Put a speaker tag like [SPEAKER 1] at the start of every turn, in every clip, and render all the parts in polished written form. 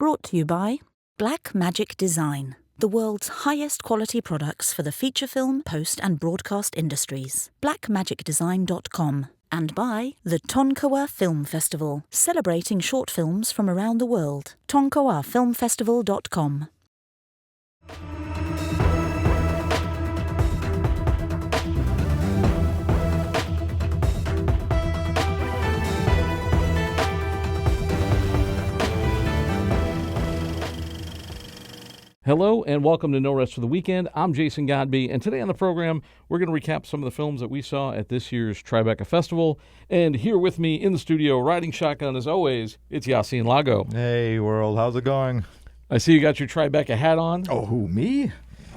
[SPEAKER 1] Brought to you by Blackmagic Design, the world's highest quality products for the feature film, post and broadcast industries. Blackmagicdesign.com. And by the Tonkawa Film Festival, celebrating short films from around the world. TonkawaFilmFestival.com.
[SPEAKER 2] Hello and welcome to No Rest for the Weekend. I'm Jason Godbey, and today on the program, we're going to recap some of the films that we saw at this year's Tribeca Festival. And here with me in the studio, riding shotgun as always, it's Yasin Lago.
[SPEAKER 3] Hey, world. How's it going?
[SPEAKER 2] I see you got your Tribeca hat on.
[SPEAKER 3] Oh, who, me?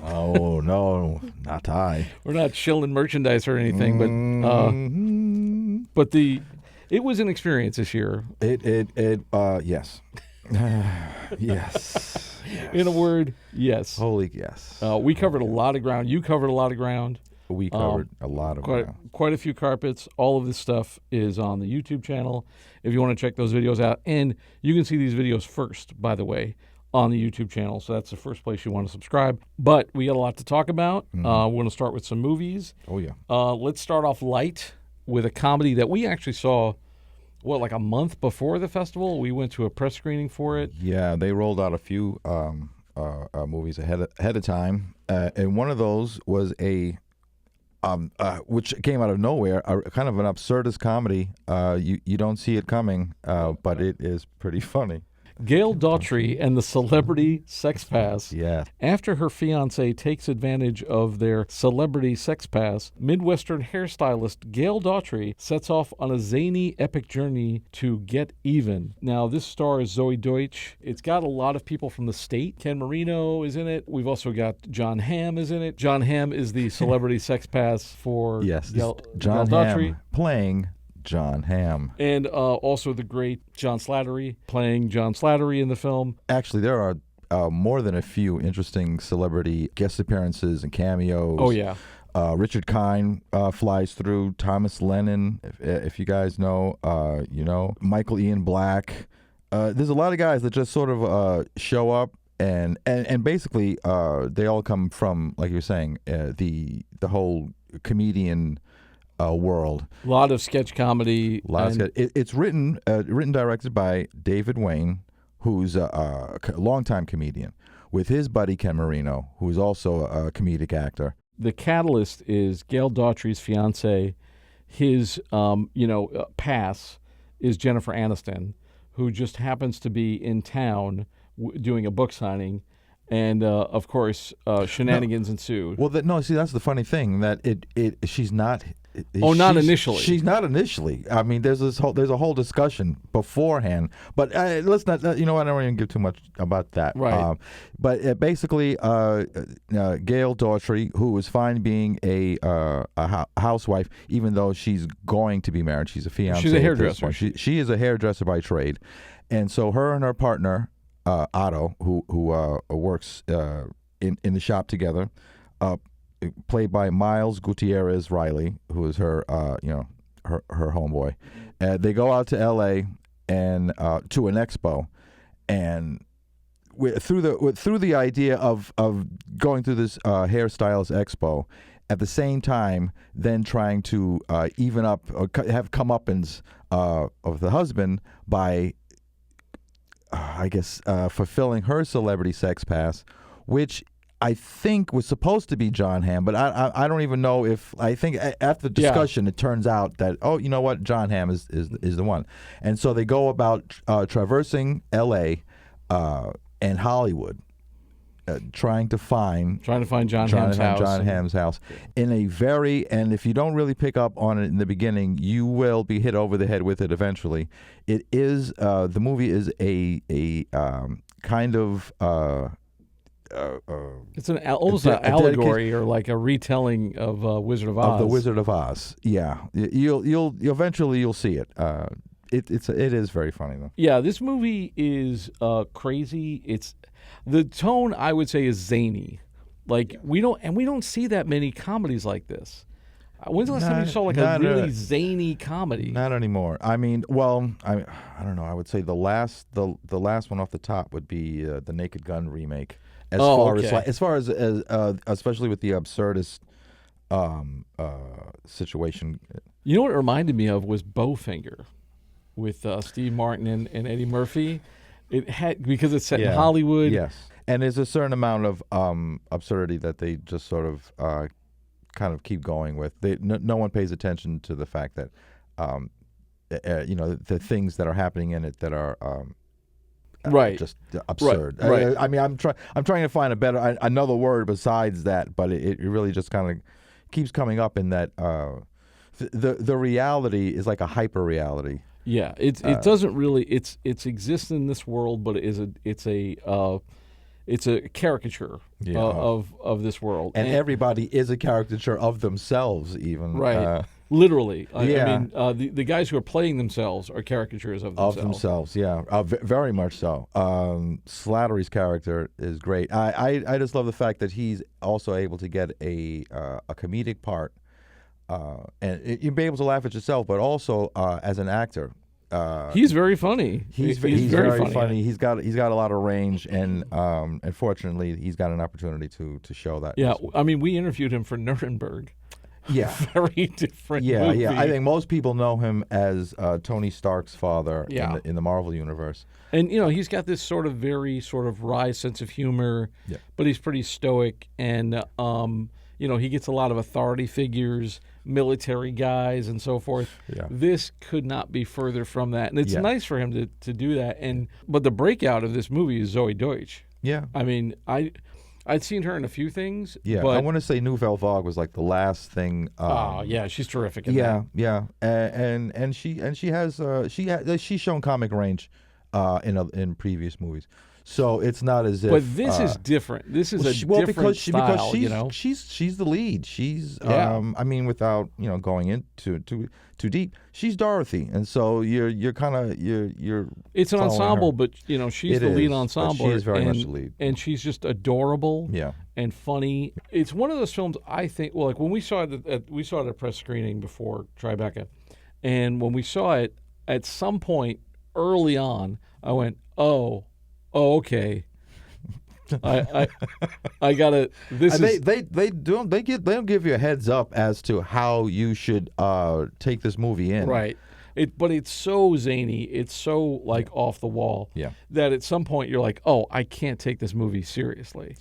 [SPEAKER 3] Oh, no, not I.
[SPEAKER 2] We're not shilling merchandise or anything, but it was an experience this year.
[SPEAKER 3] Yes. Yes.
[SPEAKER 2] In a word, yes.
[SPEAKER 3] Holy yes.
[SPEAKER 2] We covered a lot of ground. You covered a lot of ground.
[SPEAKER 3] We covered a lot of ground.
[SPEAKER 2] Quite a few carpets. All of this stuff is on the YouTube channel if you want to check those videos out. And you can see these videos first, by the way, on the YouTube channel. So that's the first place you want to subscribe. But we got a lot to talk about.
[SPEAKER 3] Mm-hmm.
[SPEAKER 2] We're going to start with some movies.
[SPEAKER 3] Oh, yeah.
[SPEAKER 2] Let's start off light with a comedy that we actually saw, like a month before the festival. We went to a press screening for it.
[SPEAKER 3] Yeah, they rolled out a few movies ahead of time. And one of those was which came out of nowhere, a kind of an absurdist comedy. You don't see it coming, but it is pretty funny.
[SPEAKER 2] Gail Daughtry and the Celebrity Sex Pass.
[SPEAKER 3] Yeah.
[SPEAKER 2] After her fiance takes advantage of their celebrity sex pass, Midwestern hairstylist Gail Daughtry sets off on a zany, epic journey to get even. Now, this stars Zoe Deutsch. It's got a lot of people from the state. Ken Marino is in it. We've also got John Hamm is in it. John Hamm is the celebrity sex pass for
[SPEAKER 3] Yes,
[SPEAKER 2] Gail
[SPEAKER 3] John
[SPEAKER 2] Daughtry.
[SPEAKER 3] Hamm playing John Hamm.
[SPEAKER 2] And also the great John Slattery playing John Slattery in the film.
[SPEAKER 3] Actually, there are more than a few interesting celebrity guest appearances and cameos.
[SPEAKER 2] Oh, yeah.
[SPEAKER 3] Richard Kind flies through. Thomas Lennon, if you guys know, Michael Ian Black. There's a lot of guys that just sort of show up, and basically they all come from, like you're saying, the whole comedian world.
[SPEAKER 2] A lot of sketch comedy.
[SPEAKER 3] It's written directed by David Wayne, who's a longtime comedian, with his buddy Ken Marino, who's also a comedic actor.
[SPEAKER 2] The catalyst is Gail Daughtry's fiance. His pass is Jennifer Aniston, who just happens to be in town doing a book signing. And of course, shenanigans ensued.
[SPEAKER 3] Well, that's the funny thing, that she's not.
[SPEAKER 2] Not initially.
[SPEAKER 3] She's not initially. I mean, there's a whole discussion beforehand. But let's not. I don't even give too much about that.
[SPEAKER 2] Right.
[SPEAKER 3] But basically, Gail Daughtry, who is fine being a housewife, even though she's going to be married, she's a fiancée.
[SPEAKER 2] She's a hairdresser.
[SPEAKER 3] She is a hairdresser by trade, and so her and her partner Otto, who works in the shop together, played by Miles Gutierrez Riley, who is her her homeboy. They go out to L.A. and to an expo, and through the idea of going through this hairstylist expo, at the same time then trying to even up or have comeuppance of the husband by fulfilling her celebrity sex pass, which I think was supposed to be John Hamm, but I don't even know if, I think after discussion it turns out that, you know what, John Hamm is the one. And so they go about traversing L.A. And Hollywood, trying to find
[SPEAKER 2] John Hamm's house.
[SPEAKER 3] In a very, and if you don't really pick up on it in the beginning, you will be hit over the head with it eventually. It is, the movie is a kind of
[SPEAKER 2] it's almost an allegory or like a retelling of Wizard of Oz.
[SPEAKER 3] Of the Wizard of Oz, yeah. You'll eventually see it. It is very funny though.
[SPEAKER 2] Yeah, this movie is crazy. It's the tone, I would say, is zany. Like we don't see that many comedies like this. When's the last time you saw like a really zany comedy?
[SPEAKER 3] Not anymore. I mean, well, I don't know. I would say the last one off the top would be the Naked Gun remake. As far as especially with the absurdist situation.
[SPEAKER 2] You know what it reminded me of was Bowfinger with Steve Martin and Eddie Murphy. It had, because it's set in Hollywood.
[SPEAKER 3] Yes, and there's a certain amount of absurdity that they just sort of kind of keep going with. No one pays attention to the fact that the things that are happening in it that are just absurd.
[SPEAKER 2] Right.
[SPEAKER 3] I mean, I'm trying to find another word besides that, but it really just kind of keeps coming up in that the reality is like a hyper reality.
[SPEAKER 2] Yeah, it doesn't really it exists in this world, but it's a caricature of this world,
[SPEAKER 3] and everybody is a caricature of themselves, even
[SPEAKER 2] literally. I mean, the guys who are playing themselves are caricatures of themselves.
[SPEAKER 3] Very much so. Slattery's character is great. I just love the fact that he's also able to get a comedic part. And you'll be able to laugh at yourself, but also as an actor,
[SPEAKER 2] he's very funny.
[SPEAKER 3] He's very funny. He's got a lot of range, and unfortunately, he's got an opportunity to show that.
[SPEAKER 2] Yeah, I mean, we interviewed him for Nuremberg.
[SPEAKER 3] Yeah,
[SPEAKER 2] very different.
[SPEAKER 3] Yeah,
[SPEAKER 2] movie.
[SPEAKER 3] yeah. I think most people know him as Tony Stark's father in the Marvel universe.
[SPEAKER 2] And he's got this very wry sense of humor, but he's pretty stoic, and he gets a lot of authority figures, military guys, and so forth.
[SPEAKER 3] Yeah.
[SPEAKER 2] This could not be further from that, and it's nice for him to do that. But the breakout of this movie is Zoe Deutsch.
[SPEAKER 3] Yeah,
[SPEAKER 2] I mean, I'd seen her in a few things.
[SPEAKER 3] Yeah,
[SPEAKER 2] but
[SPEAKER 3] I want to say Nouvelle Vague was like the last thing.
[SPEAKER 2] She's terrific. In that.
[SPEAKER 3] Yeah, and she's shown comic range in previous movies. So it's not as if.
[SPEAKER 2] But this is different. This is different style.
[SPEAKER 3] Because she's the lead. She's I mean, without going into too deep, she's Dorothy, and so you're kind of you're.
[SPEAKER 2] It's an ensemble,
[SPEAKER 3] her.
[SPEAKER 2] But she's the lead ensemble.
[SPEAKER 3] She is very much the lead,
[SPEAKER 2] and she's just adorable.
[SPEAKER 3] Yeah.
[SPEAKER 2] And funny. It's one of those films I think. Well, like when we saw it at a press screening before Tribeca, and when we saw it at some point early on, I went, oh, okay. I gotta.
[SPEAKER 3] They don't give you a heads up as to how you should take this movie in.
[SPEAKER 2] Right. But it's so zany. It's so off the wall.
[SPEAKER 3] Yeah.
[SPEAKER 2] That at some point you're like, oh, I can't take this movie seriously.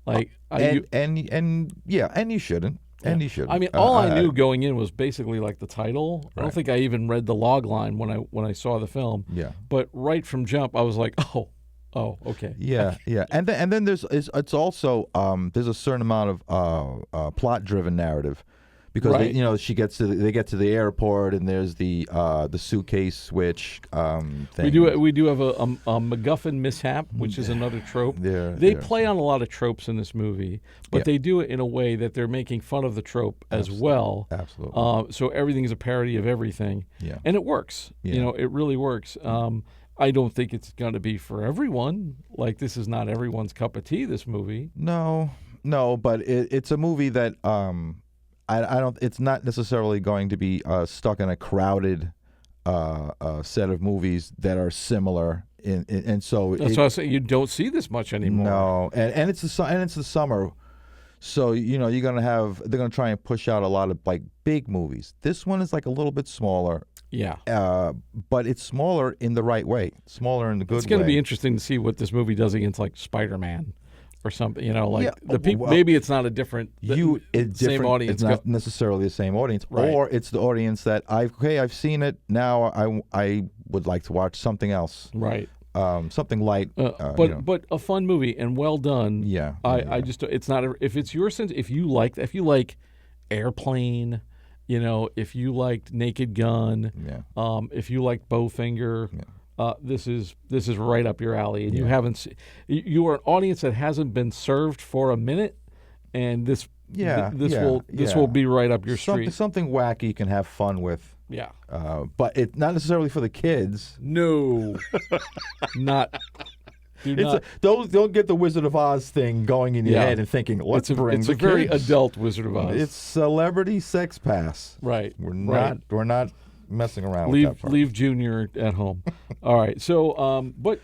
[SPEAKER 3] And you shouldn't. And you shouldn't.
[SPEAKER 2] I mean, all I knew going in was basically the title. Right. I don't think I even read the log line when I saw the film.
[SPEAKER 3] Yeah.
[SPEAKER 2] But right from jump, I was like, oh, okay.
[SPEAKER 3] Yeah, yeah. And then it's also there's a certain amount of plot-driven narrative. Because they get to the airport and there's the suitcase switch thing.
[SPEAKER 2] We do have a MacGuffin mishap, which is another trope. They play on a lot of tropes in this movie, but they do it in a way that they're making fun of the trope as well.
[SPEAKER 3] Absolutely.
[SPEAKER 2] So everything is a parody of everything.
[SPEAKER 3] Yeah.
[SPEAKER 2] And it works.
[SPEAKER 3] Yeah.
[SPEAKER 2] It really works. I don't think it's going to be for everyone. This is not everyone's cup of tea. This movie.
[SPEAKER 3] No, but it's a movie that. I don't. It's not necessarily going to be stuck in a crowded set of movies that are similar. And so
[SPEAKER 2] that's why I say you don't see this much anymore.
[SPEAKER 3] No, and it's the summer, so they're gonna try and push out a lot of big movies. This one is a little bit smaller.
[SPEAKER 2] Yeah.
[SPEAKER 3] But it's smaller in the right way. Smaller in the good way.
[SPEAKER 2] It's going to be interesting to see what this movie does against Spider-Man. Or something, the people. Maybe it's not a same audience.
[SPEAKER 3] It's not necessarily the same audience,
[SPEAKER 2] right.
[SPEAKER 3] Or it's the audience that I've seen it. Now I would like to watch something else,
[SPEAKER 2] right?
[SPEAKER 3] Something light,
[SPEAKER 2] but a fun movie and well done.
[SPEAKER 3] Yeah,
[SPEAKER 2] I just it's not if it's your sense. If you like Airplane, if you liked Naked Gun, if you liked Bowfinger. Yeah. This is right up your alley, and you are an audience that hasn't been served for a minute, and this will be right up your street.
[SPEAKER 3] Something wacky you can have fun with.
[SPEAKER 2] Yeah,
[SPEAKER 3] but it's not necessarily for the kids.
[SPEAKER 2] No, not
[SPEAKER 3] Don't get the Wizard of Oz thing going in your head and thinking, let's bring the
[SPEAKER 2] It's a very
[SPEAKER 3] kids.
[SPEAKER 2] adult Wizard of Oz.
[SPEAKER 3] It's Celebrity Sex Pass.
[SPEAKER 2] Right.
[SPEAKER 3] We're not messing around with that part.
[SPEAKER 2] Leave Junior at home. All right. So, but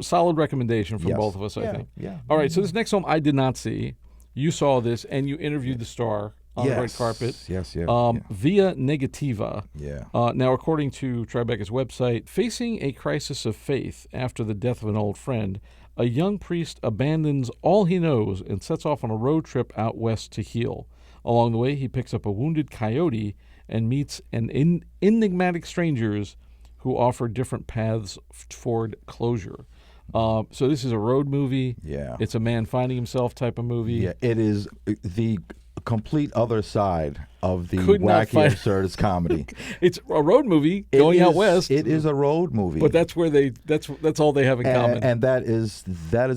[SPEAKER 2] solid recommendation from both of us, I think.
[SPEAKER 3] Yeah.
[SPEAKER 2] All right. So this next film I did not see. You saw this, and you interviewed the star on the red carpet.
[SPEAKER 3] Yes.
[SPEAKER 2] Via Negativa.
[SPEAKER 3] Yeah.
[SPEAKER 2] Now, according to Tribeca's website, facing a crisis of faith after the death of an old friend, a young priest abandons all he knows and sets off on a road trip out west to heal. Along the way, he picks up a wounded coyote and meets enigmatic strangers who offer different paths toward closure. So this is a road movie.
[SPEAKER 3] Yeah.
[SPEAKER 2] It's a man finding himself type of movie.
[SPEAKER 3] Yeah, it is the complete other side of the
[SPEAKER 2] Could not
[SPEAKER 3] wacky,
[SPEAKER 2] find-
[SPEAKER 3] absurdist comedy.
[SPEAKER 2] It's a road movie going out west.
[SPEAKER 3] It is a road movie.
[SPEAKER 2] But that's where that's all they have in common.
[SPEAKER 3] And that is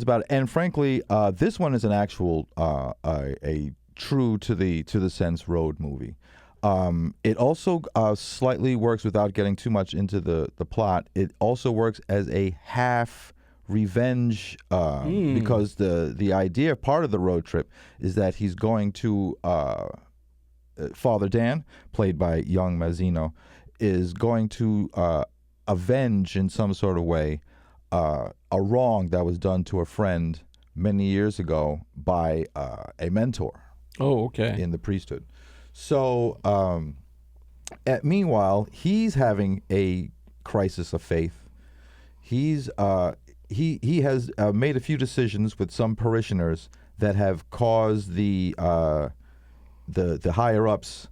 [SPEAKER 3] about it. And frankly, this one is an actual a true to the sense road movie. It also slightly works, without getting too much into the plot, it also works as a half revenge because the idea, part of the road trip, is that he's going to Father Dan, played by young Mazzino, is going to avenge in some sort of way a wrong that was done to a friend many years ago by a mentor.
[SPEAKER 2] Oh, okay.
[SPEAKER 3] In the priesthood. So, meanwhile, he's having a crisis of faith. He's he has made a few decisions with some parishioners that have caused the higher ups,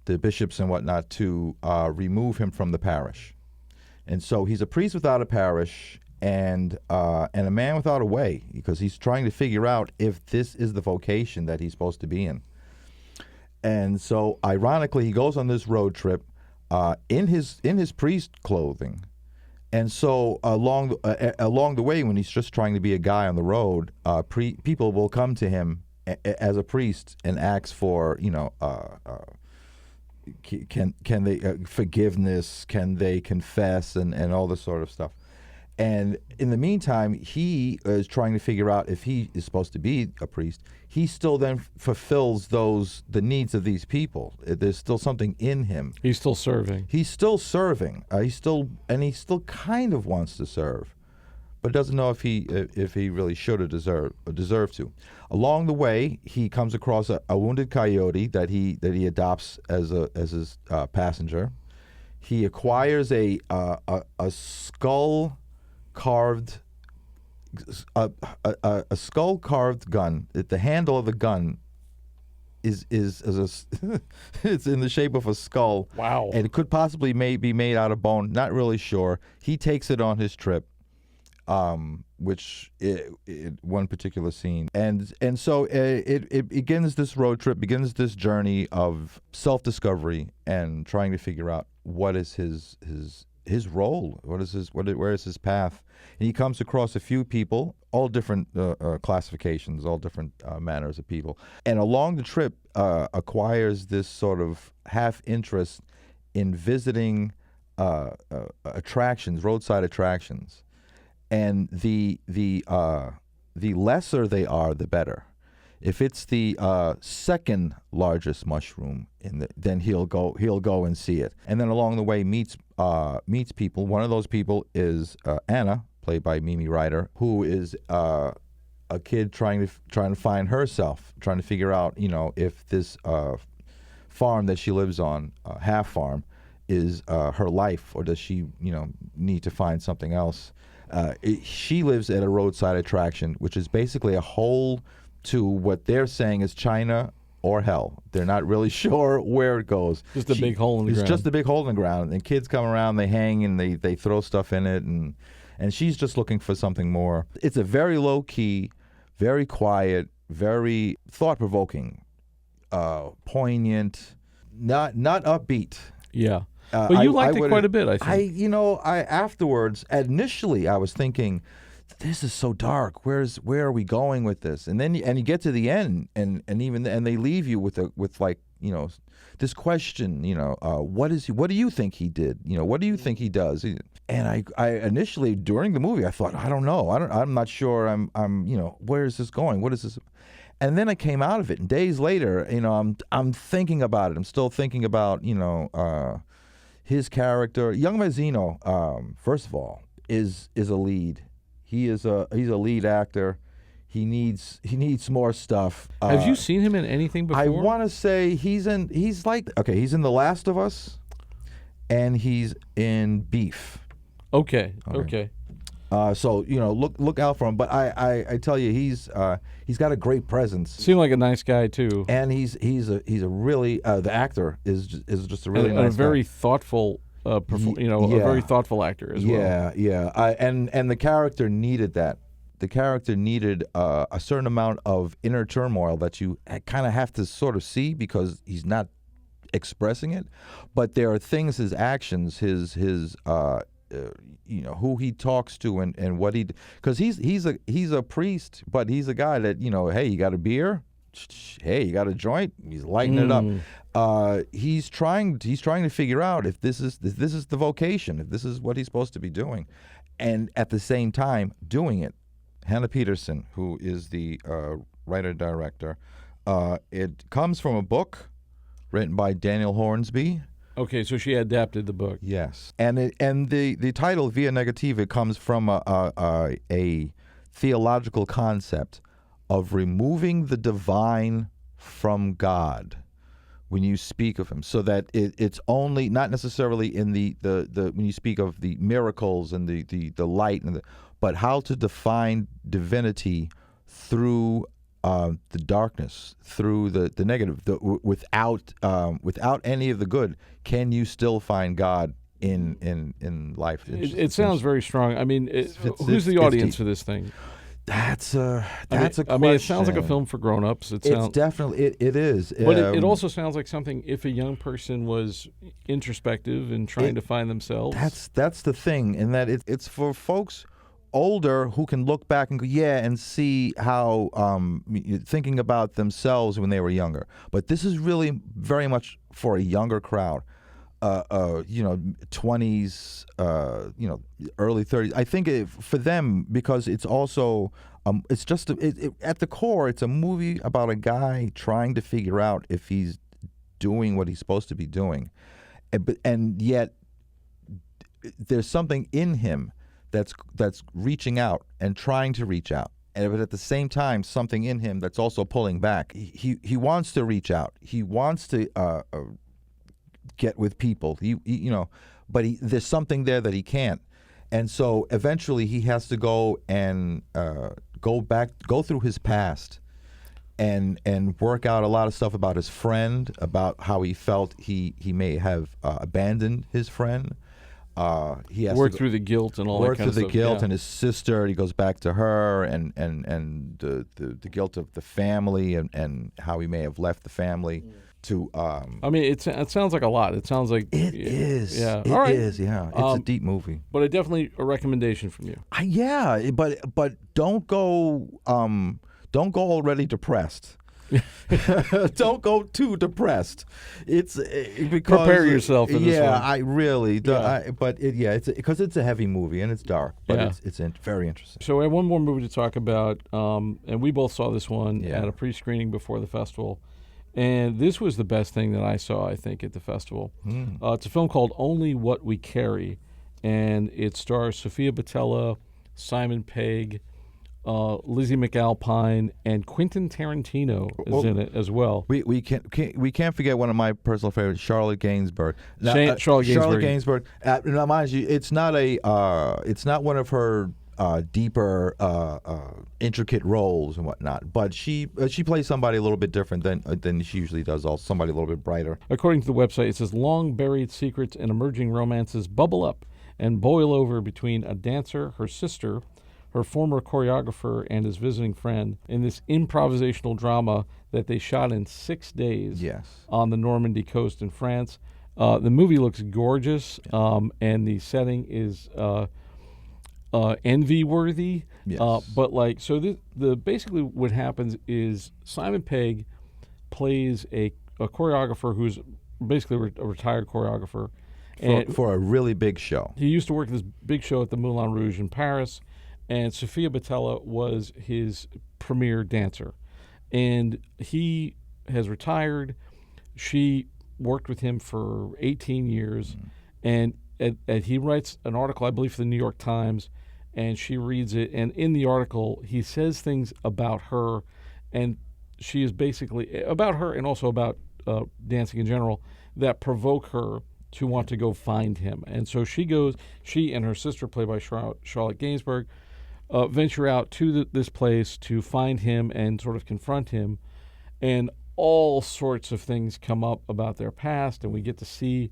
[SPEAKER 3] the bishops and whatnot, to remove him from the parish. And so he's a priest without a parish and a man without a way, because he's trying to figure out if this is the vocation that he's supposed to be in. And so, ironically, he goes on this road trip in his priest clothing. And so, along the way, when he's just trying to be a guy on the road, people will come to him as a priest and ask for, can they forgiveness? Can they confess? And all this sort of stuff. And in the meantime, he is trying to figure out if he is supposed to be a priest. He still then fulfills the needs of these people. There's still something in him.
[SPEAKER 2] He's still serving.
[SPEAKER 3] He's still serving. He still kind of wants to serve, but doesn't know if he really should have deserved to. Along the way, he comes across a wounded coyote that he adopts as his passenger. He acquires a skull carved a skull carved gun. The handle of the gun is it's in the shape of a skull.
[SPEAKER 2] Wow.
[SPEAKER 3] And it could possibly be made out of bone. Not really sure. He takes it on his trip, one particular scene, and so it begins this road trip, begins this journey of self-discovery and trying to figure out what is his role, where is his path. And he comes across a few people, all different classifications, all different manners of people, and along the trip acquires this sort of half interest in visiting attractions, roadside attractions, and the lesser they are, the better. If it's the second largest mushroom then he'll go and see it. And then along the way meets people. One of those people is Anna, played by Mimi Ryder, who is a kid trying to find herself, trying to figure out, if this farm that she lives on, half farm, is her life, or does she, need to find something else. She lives at a roadside attraction, which is basically a hole to what they're saying is China or hell. They're not really sure where it goes.
[SPEAKER 2] Just a big hole in the ground.
[SPEAKER 3] It's just a big hole in the ground. And kids come around, they hang, and they throw stuff in it, and she's just looking for something more. It's a very low-key, very quiet, very thought-provoking, poignant, not upbeat.
[SPEAKER 2] Yeah. But you liked it quite a bit, I think.
[SPEAKER 3] Afterwards, initially, I was thinking, this is so dark. Where are we going with this? And then you get to the end, and they leave you with this question, what do you think he did? What do you think he does? And I initially during the movie I thought, I don't know, I'm not sure. I'm where is this going? What is this? And then I came out of it, and days later, I'm thinking about it. I'm still thinking about his character. Young Mazzino, first of all, is a lead. He's a lead actor. He needs more stuff.
[SPEAKER 2] Have you seen him in anything before?
[SPEAKER 3] I want to say he's in The Last of Us, and he's in Beef.
[SPEAKER 2] Okay.
[SPEAKER 3] So look out for him. But I tell you, he's got a great presence.
[SPEAKER 2] Seemed like a nice guy too.
[SPEAKER 3] And he's a really the actor is just a really
[SPEAKER 2] and
[SPEAKER 3] nice
[SPEAKER 2] a very
[SPEAKER 3] guy.
[SPEAKER 2] thoughtful a very thoughtful actor as well.
[SPEAKER 3] Yeah. And the character needed that. The character needed a certain amount of inner turmoil that you kind of have to sort of see because he's not expressing it. But there are things, his actions, his who he talks to and what he, because he's a priest, but he's a guy that hey, you got a beer? Hey, you got a joint? He's lighting it up. He's trying to figure out if this is the vocation, if this is what he's supposed to be doing, and at the same time doing it. Hannah Peterson, who is the writer-director, it comes from a book written by Daniel Hornsby.
[SPEAKER 2] Okay, so she adapted the book.
[SPEAKER 3] Yes, and the title Via Negativa comes from a theological concept of removing the divine from God when you speak of him, so that it's only not necessarily in the when you speak of the miracles and the light but how to define divinity through the darkness, through the negative, without any of the good. Can you still find God in life?
[SPEAKER 2] It sounds very strong. I mean, who's the audience for this thing?
[SPEAKER 3] That's a question.
[SPEAKER 2] I mean, it sounds like a film for grown-ups.
[SPEAKER 3] It's definitely it is.
[SPEAKER 2] But it also sounds like something if a young person was introspective and trying to find themselves.
[SPEAKER 3] That's the thing, in that it's for folks older who can look back and go, and see how thinking about themselves when they were younger. But this is really very much for a younger crowd. 20s, early 30s. I think for them, because it's also, it's just, at the core, it's a movie about a guy trying to figure out if he's doing what he's supposed to be doing. And yet, there's something in him that's reaching out and trying to reach out. But at the same time, something in him that's also pulling back. He wants to reach out. He wants to get with people. But there's something there that he can't, and so eventually he has to go and go through his past, and work out a lot of stuff about his friend, about how he felt he may have abandoned his friend. He has
[SPEAKER 2] work
[SPEAKER 3] to
[SPEAKER 2] through the guilt and all that kind of stuff.
[SPEAKER 3] Work through the guilt and his sister. He goes back to her and the guilt of the family and how he may have left the family.
[SPEAKER 2] I mean, it sounds like a lot. It sounds like
[SPEAKER 3] it is.
[SPEAKER 2] Yeah,
[SPEAKER 3] it is. Yeah, it's a deep movie.
[SPEAKER 2] But definitely a recommendation from you.
[SPEAKER 3] But don't go already depressed. Don't go too depressed. It's because
[SPEAKER 2] prepare yourself for this one.
[SPEAKER 3] I really do. It's because it's a heavy movie and it's dark, but it's very interesting.
[SPEAKER 2] So we have one more movie to talk about, and we both saw this one at a pre-screening before the festival. And this was the best thing that I saw, I think, at the festival. It's a film called Only What We Carry, and it stars Sophia Boutella, Simon Pegg, Lizzie McAlpine, and Quentin Tarantino is in it as well.
[SPEAKER 3] We can't forget one of my personal favorites, Charlotte Gainsbourg.
[SPEAKER 2] Charlotte
[SPEAKER 3] Gainsbourg. Now, mind you, it's not one of her deeper, intricate roles and whatnot. But she plays somebody a little bit different than she usually does. Also, somebody a little bit brighter.
[SPEAKER 2] According to the website, it says long buried secrets and emerging romances bubble up and boil over between a dancer, her sister, her former choreographer, and his visiting friend in this improvisational drama that they shot in 6 days on the Normandy coast in France. The movie looks gorgeous, and the setting is envy-worthy. But basically what happens is Simon Pegg plays a a choreographer who's basically a retired choreographer.
[SPEAKER 3] For a really big show.
[SPEAKER 2] He used to work at this big show at the Moulin Rouge in Paris, and Sofia Boutella was his premier dancer. And he has retired. She worked with him for 18 years, and he writes an article, I believe, for the New York Times, and she reads it. And in the article, he says things about her, and she is basically about her and also about dancing in general that provoke her to want to go find him. And so she and her sister, played by Charlotte Gainsbourg, venture out to this place to find him and sort of confront him. And all sorts of things come up about their past, and we get to see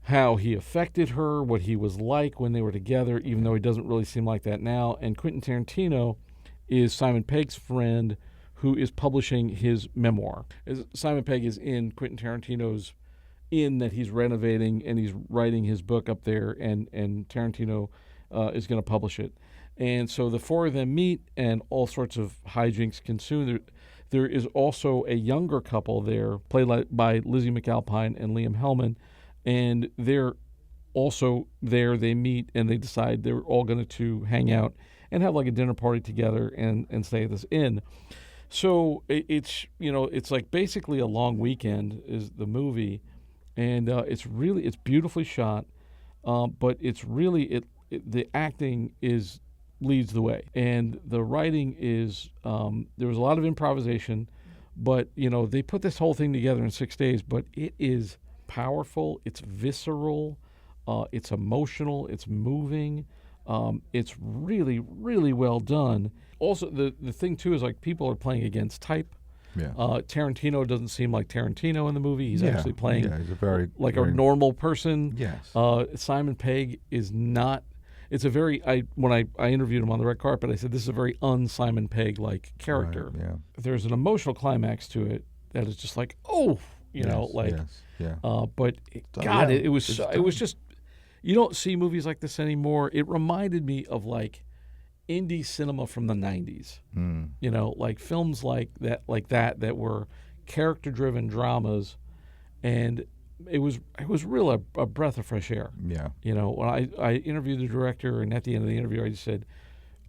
[SPEAKER 2] how he affected her, what he was like when they were together, even though he doesn't really seem like that now. And Quentin Tarantino is Simon Pegg's friend who is publishing his memoir. Simon Pegg is in Quentin Tarantino's inn that he's renovating, and he's writing his book up there, and Tarantino is going to publish it. And so the four of them meet, and all sorts of hijinks ensue. There is also a younger couple there, played by Lizzie McAlpine and Liam Hellman, and they're also there. They meet, and they decide they're all going to hang out and have like a dinner party together and stay at this inn. So it's like basically a long weekend is the movie, and it's beautifully shot, but it's really the acting leads the way, and the writing is there was a lot of improvisation, but they put this whole thing together in 6 days. But it is powerful, it's visceral, it's emotional, it's moving, it's really, really well done. Also, the thing too is like people are playing against type.
[SPEAKER 3] Yeah.
[SPEAKER 2] Tarantino doesn't seem like Tarantino in the movie. He's actually playing
[SPEAKER 3] he's a
[SPEAKER 2] a normal person.
[SPEAKER 3] Yes.
[SPEAKER 2] Simon Pegg is not. It's a very. When I interviewed him on the red carpet, I said this is a very un-Simon Pegg like character.
[SPEAKER 3] Right, yeah.
[SPEAKER 2] There's an emotional climax to it that is just like But it was just. You don't see movies like this anymore. It reminded me of like indie cinema from the 90s. Like films like that were character-driven dramas, and it was real a breath of fresh air.
[SPEAKER 3] Yeah.
[SPEAKER 2] When I interviewed the director, and at the end of the interview, I just said,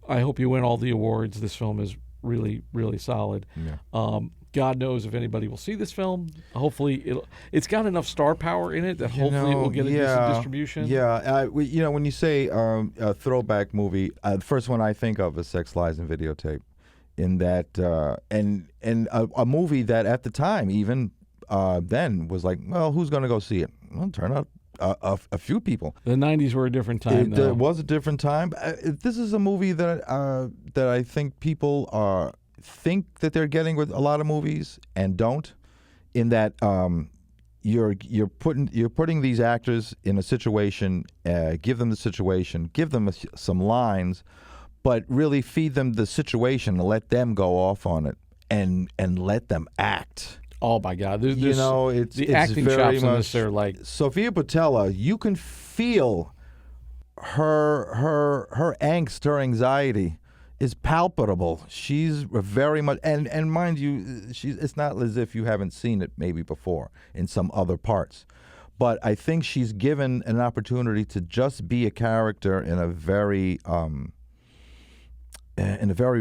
[SPEAKER 2] I hope you win all the awards. This film is really, really solid.
[SPEAKER 3] Yeah.
[SPEAKER 2] God knows if anybody will see this film. Hopefully, it's got enough star power in it that hopefully it will get a decent distribution.
[SPEAKER 3] Yeah, when you say a throwback movie, the first one I think of is Sex, Lies, and Videotape. In that, and a movie that at the time even then was like, well, who's going to go see it? Well, turn out a few people.
[SPEAKER 2] The 90s were a different time.
[SPEAKER 3] It was a different time. This is a movie that I think people think that they're getting with a lot of movies and don't, in that you're putting these actors in a situation, give them the situation, give them some lines, but really feed them the situation and let them go off on it and let them act.
[SPEAKER 2] Oh my God!
[SPEAKER 3] It's
[SPEAKER 2] the acting
[SPEAKER 3] very
[SPEAKER 2] chops in this are like
[SPEAKER 3] Sofia Boutella. You can feel her angst, her anxiety is palpable. She's very much, and mind you, it's not as if you haven't seen it maybe before in some other parts, but I think she's given an opportunity to just be a character in a very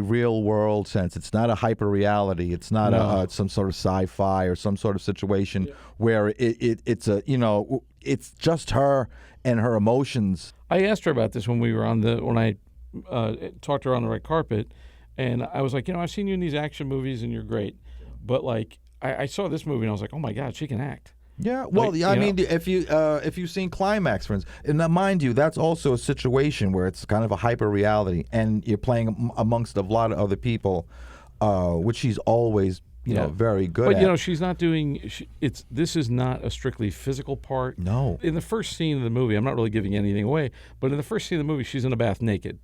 [SPEAKER 3] real world sense. It's not a hyper reality. It's not some sort of sci-fi or some sort of situation where it's it's just her and her emotions.
[SPEAKER 2] I asked her about this when I talked to her on the red carpet, and I was like, I've seen you in these action movies and you're great, but like I saw this movie and I was like, oh my God, she can act.
[SPEAKER 3] Yeah, well, I mean, if you've seen Climax, for instance, and now, mind you, that's also a situation where it's kind of a hyper reality, and you're playing amongst a lot of other people, which she's always very good at.
[SPEAKER 2] But she's not doing. This is not a strictly physical part.
[SPEAKER 3] No.
[SPEAKER 2] In the first scene of the movie, I'm not really giving anything away, but in the first scene of the movie, she's in a bath naked.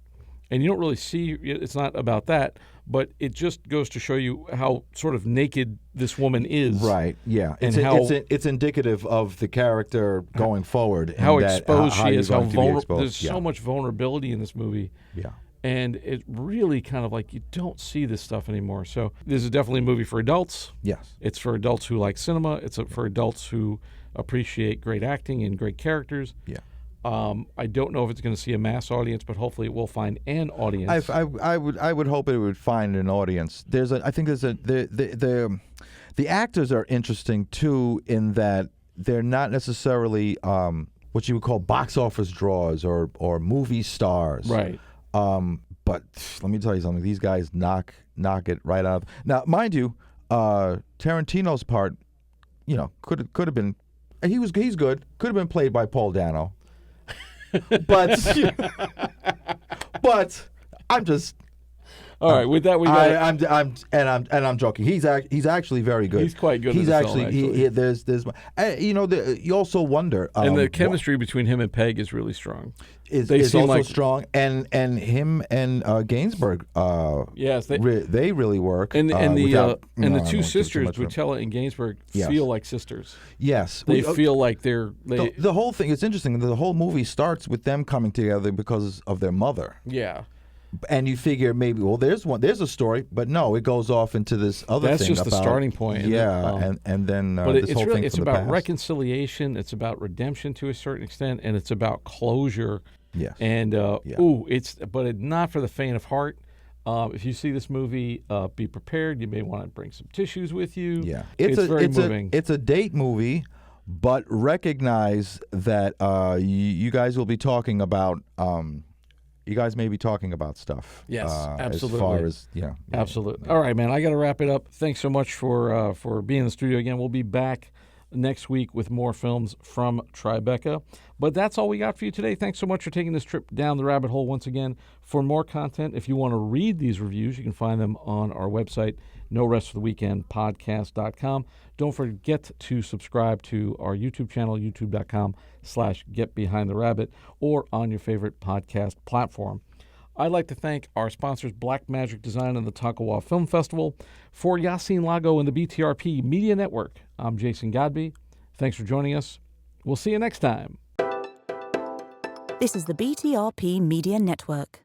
[SPEAKER 2] And you don't really see, it's not about that, but it just goes to show you how sort of naked this woman is.
[SPEAKER 3] Right, yeah.
[SPEAKER 2] And
[SPEAKER 3] it's indicative of the character going forward.
[SPEAKER 2] How exposed she is, how vulnerable.
[SPEAKER 3] There's
[SPEAKER 2] so much vulnerability in this movie.
[SPEAKER 3] Yeah.
[SPEAKER 2] And it really kind of like, you don't see this stuff anymore. So this is definitely a movie for adults.
[SPEAKER 3] Yes.
[SPEAKER 2] It's for adults who like cinema. It's for adults who appreciate great acting and great characters.
[SPEAKER 3] Yeah.
[SPEAKER 2] I don't know if it's going to see a mass audience, but hopefully it will find an audience.
[SPEAKER 3] I would hope it would find an audience. The actors are interesting too, in that they're not necessarily what you would call box office draws or movie stars.
[SPEAKER 2] Right.
[SPEAKER 3] But let me tell you something. These guys knock it right out. Now, mind you, Tarantino's part, could have been. He's good. Could have been played by Paul Dano. But I'm just.
[SPEAKER 2] All right, with that we got.
[SPEAKER 3] I'm joking. He's actually very good.
[SPEAKER 2] He's quite good.
[SPEAKER 3] He's
[SPEAKER 2] in the
[SPEAKER 3] actually
[SPEAKER 2] film,
[SPEAKER 3] you also wonder.
[SPEAKER 2] And the chemistry between him and Peg is really strong.
[SPEAKER 3] Is
[SPEAKER 2] seem
[SPEAKER 3] also
[SPEAKER 2] like
[SPEAKER 3] strong, and him and Gainsbourg.
[SPEAKER 2] Yes,
[SPEAKER 3] they really work.
[SPEAKER 2] And the two
[SPEAKER 3] I
[SPEAKER 2] sisters,
[SPEAKER 3] won't do too much
[SPEAKER 2] Butella and Gainsbourg,
[SPEAKER 3] Yes.
[SPEAKER 2] feel like sisters.
[SPEAKER 3] Yes,
[SPEAKER 2] They feel like they're.
[SPEAKER 3] The whole thing. It's interesting. The whole movie starts with them coming together because of their mother.
[SPEAKER 2] Yeah.
[SPEAKER 3] And you figure maybe, there's a story, but no, it goes off into this other
[SPEAKER 2] That's
[SPEAKER 3] thing.
[SPEAKER 2] just the starting point.
[SPEAKER 3] Yeah, and then
[SPEAKER 2] but
[SPEAKER 3] this whole thing
[SPEAKER 2] it's
[SPEAKER 3] from the
[SPEAKER 2] about
[SPEAKER 3] past.
[SPEAKER 2] reconciliation. It's about redemption to a certain extent, and it's about closure.
[SPEAKER 3] Yes.
[SPEAKER 2] And but not for the faint of heart. If you see this movie, be prepared. You may want to bring some tissues with you.
[SPEAKER 3] Yeah,
[SPEAKER 2] it's very moving.
[SPEAKER 3] It's a date movie, but recognize that you guys will be talking about. You guys may be talking about stuff.
[SPEAKER 2] Yes, absolutely.
[SPEAKER 3] As far as
[SPEAKER 2] absolutely. All right, man. I got to wrap it up. Thanks so much for being in the studio again. We'll be back next week with more films from Tribeca. But that's all we got for you today. Thanks so much for taking this trip down the rabbit hole once again. For more content, if you want to read these reviews, you can find them on our website, norestfortheweekendpodcast.com. Don't forget to subscribe to our YouTube channel, youtube.com/getbehindtherabbit, or on your favorite podcast platform. I'd like to thank our sponsors, Blackmagic Design and the Tonkawa Film Festival. For Yasin Lago and the BTRP Media Network, I'm Jason Godbey. Thanks for joining us. We'll see you next time.
[SPEAKER 1] This is the BTRP Media Network.